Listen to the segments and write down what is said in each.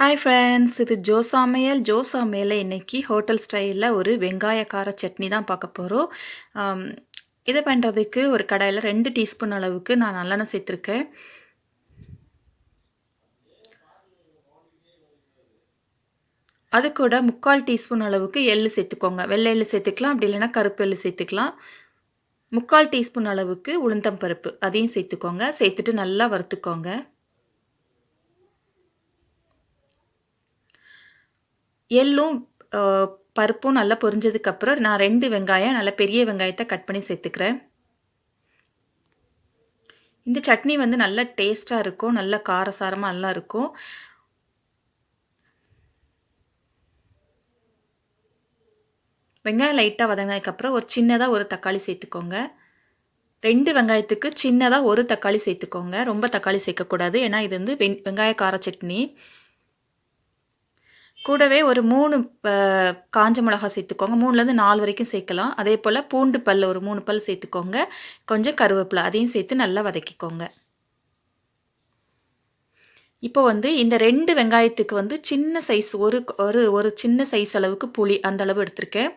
Hi friends, இது Joe சமையல்ல இன்னைக்கு ஹோட்டல் ஸ்டைலில் ஒரு வெங்காய கார சட்னி தான் பார்க்க போகிறோம். இதை பண்ணுறதுக்கு ஒரு கடாயில் 2 டீஸ்பூன் அளவுக்கு நான் நல்லெண்ணெய் சேர்த்துருக்கேன். அது கூட 3/4 டீஸ்பூன் அளவுக்கு எள்ளு சேர்த்துக்கோங்க. வெள்ளை எள்ளு சேர்த்துக்கலாம், அப்படி இல்லைன்னா கருப்பு எள்ளு சேர்த்துக்கலாம். 3/4 டீஸ்பூன் அளவுக்கு உளுந்தம் பருப்பு அதையும் சேர்த்துக்கோங்க. சேர்த்துட்டு நல்லா வறுத்துக்கோங்க. எள்ளும் பருப்பும் நல்லா பொரிஞ்சதுக்கப்புறம் நான் 2 வெங்காயம், நல்ல பெரிய வெங்காயத்தை கட் பண்ணி சேர்த்துக்கிறேன். இந்த சட்னி வந்து நல்ல டேஸ்ட்டாக இருக்கும், நல்ல காரசாரமாக நல்லா இருக்கும். வெங்காயம் லைட்டாக வதங்கினதுக்கப்புறம் ஒரு சின்னதாக ஒரு தக்காளி சேர்த்துக்கோங்க. 2 வெங்காயத்துக்கு சின்னதாக ஒரு தக்காளி சேர்த்துக்கோங்க. ரொம்ப தக்காளி சேர்க்கக்கூடாது, ஏன்னா இது வந்து வெங்காய கார சட்னி. கூடவே ஒரு 3 காஞ்ச மிளகா சேர்த்துக்கோங்க. 3லேருந்து 4 வரைக்கும் சேர்க்கலாம். அதே போல் பூண்டு பல் ஒரு 3 பல் சேர்த்துக்கோங்க. கொஞ்சம் கருவேப்பிலை அதையும் சேர்த்து நல்லா வதக்கிக்கோங்க. இப்போ வந்து இந்த 2 வெங்காயத்துக்கு வந்து சின்ன சைஸ் ஒரு சின்ன சைஸ் அளவுக்கு புளி அந்த அளவு எடுத்திருக்கேன்.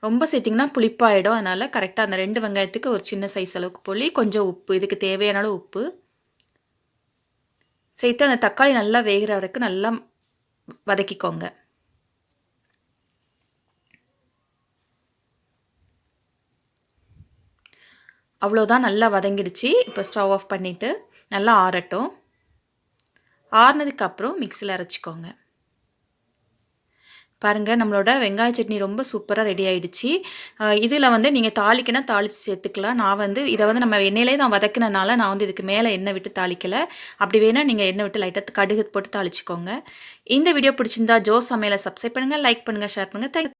ரொம்ப சேர்த்திங்கன்னா புளிப்பாயிடும். அதனால் கரெக்டாக அந்த 2 வெங்காயத்துக்கு ஒரு சின்ன சைஸ் அளவுக்கு புளி, கொஞ்சம் உப்பு, இதுக்கு தேவையான அளவு உப்பு சேர்த்து அந்த தக்காளி நல்லா வேகிற வரைக்கும் நல்லா வதக்கிக்கோங்க. அவ்வளோதான், நல்லா வதங்கிடுச்சு. இப்போ ஸ்டவ் ஆஃப் பண்ணிவிட்டு நல்லா ஆறட்டும். ஆறுனதுக்கப்புறம் மிக்சியில் அரைச்சிக்கோங்க. பாருங்கள், நம்மளோட வெங்காய சட்னி ரொம்ப சூப்பராக ரெடி ஆகிடுச்சு. இதில் வந்து நீங்கள் தாளிக்கனா தாளித்து சேர்த்துக்கலாம். நான் வந்து இதை வந்து நம்ம எண்ணெயிலே தான் வதக்கினனால நான் வந்து இதுக்கு மேலே எண்ணெய் விட்டு தாளிக்கலை. அப்படி வேணால் நீங்கள் எண்ணெய் விட்டு லைட்டாக கடுகு போட்டு தாளிச்சிக்கோங்க. இந்த வீடியோ பிடிச்சிருந்தா ஜோ சமையலை சப்ஸ்கிரைப் பண்ணுங்கள், லைக் பண்ணுங்கள், ஷேர் பண்ணுங்கள். தேங்க்